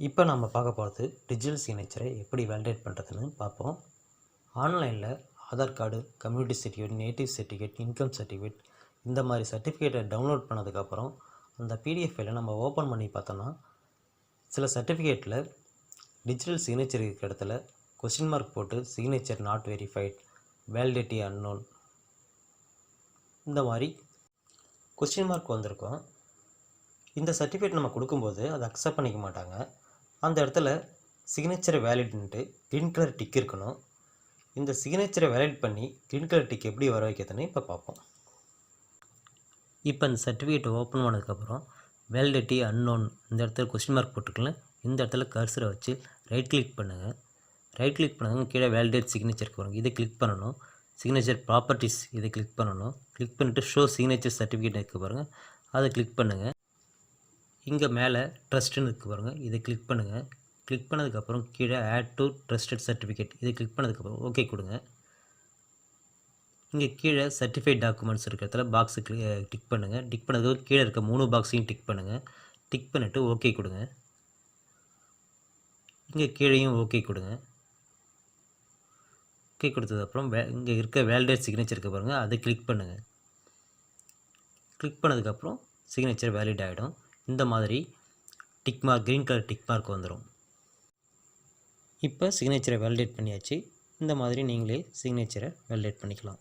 இப்போ நம்ம பார்க்க போகிறது டிஜிட்டல் சிக்னேச்சரை எப்படி வேலிடேட் பண்ணுறதுன்னு பார்ப்போம். ஆன்லைனில் Aadhaar card, community certificate, native certificate, income certificate இந்த மாதிரி சர்டிஃபிகேட்டை டவுன்லோட் பண்ணதுக்கப்புறம் அந்த பிடிஎஃப் ஃபைலை நம்ம ஓப்பன் பண்ணி பார்த்தோன்னா சில சர்டிஃபிகேட்டில் டிஜிட்டல் சிக்னேச்சர் இருக்கிற இடத்துல கொஸ்டின் மார்க் போட்டு signature not verified, validity unknown இந்த மாதிரி கொஸ்டின் மார்க் வந்திருக்கும். இந்த சர்டிஃபிகேட் நம்ம கொடுக்கும்போது அதை அக்செப்ட் பண்ணிக்க மாட்டாங்க. அந்த இடத்துல சிக்னேச்சரை வேலிட்ன்ட்டு க்ரீன் கலர் டிக் இருக்கணும். இந்த சிக்னேச்சரை வேலிட் பண்ணி க்ரீன் கலர் டிக் எப்படி வர வைக்கிறதுன்னு இப்போ பார்ப்போம். இப்போ இந்த சர்டிஃபிகேட்டை ஓப்பன் பண்ணதுக்கப்புறம் வேலிடிட்டி அன்னோன் இந்த இடத்துல கொஸ்டின் மார்க் போட்டுருக்கலாம். இந்த இடத்துல கர்சரை வச்சு ரைட் கிளிக் பண்ணுங்கள். ரைட் கிளிக் பண்ணதுங்க கீழே வேலிடேட் சிக்னேச்சருக்கு வரும். இதை கிளிக் பண்ணணும். சிக்னேச்சர் ப்ராப்பர்ட்டிஸ் இதை கிளிக் பண்ணணும். கிளிக் பண்ணிவிட்டு ஷோ சிக்னேச்சர் சர்டிஃபிகேட் இருக்குது பாருங்கள், அதை கிளிக் பண்ணுங்கள். இங்கே மேலே ட்ரஸ்ட்டுன்னு இருக்குது பாருங்கள், இதை கிளிக் பண்ணுங்கள். கிளிக் பண்ணதுக்கப்புறம் கீழே ஆட் டு ட்ரஸ்டட் சர்டிஃபிகேட் இதை கிளிக் பண்ணதுக்கப்புறம் ஓகே கொடுங்க. இங்கே கீழே சர்டிஃபைட் டாக்குமெண்ட்ஸ் இருக்கிற இடத்துல பாக்ஸு டிக் பண்ணுங்கள். டிக் பண்ணதுக்கு கீழே இருக்க 3 பாக்ஸையும் டிக் பண்ணுங்கள். டிக் பண்ணிவிட்டு ஓகே கொடுங்க. இங்கே கீழேயும் ஓகே கொடுங்க. ஓகே கொடுத்ததுக்கப்புறம் இங்கே இருக்க வேலிடேட் சிக்னேச்சர் இருக்க பாருங்கள், அதை கிளிக் பண்ணுங்கள். கிளிக் பண்ணதுக்கப்புறம் சிக்னேச்சர் வேலிட் ஆகிடும். இந்த மாதிரி tick mark green colour tick mark வந்துடும். இப்போ சிக்னேச்சரை வேலிடேட் பண்ணியாச்சு. இந்த மாதிரி நீங்களே சிக்னேச்சரை வேலிடேட் பண்ணிக்கலாம்.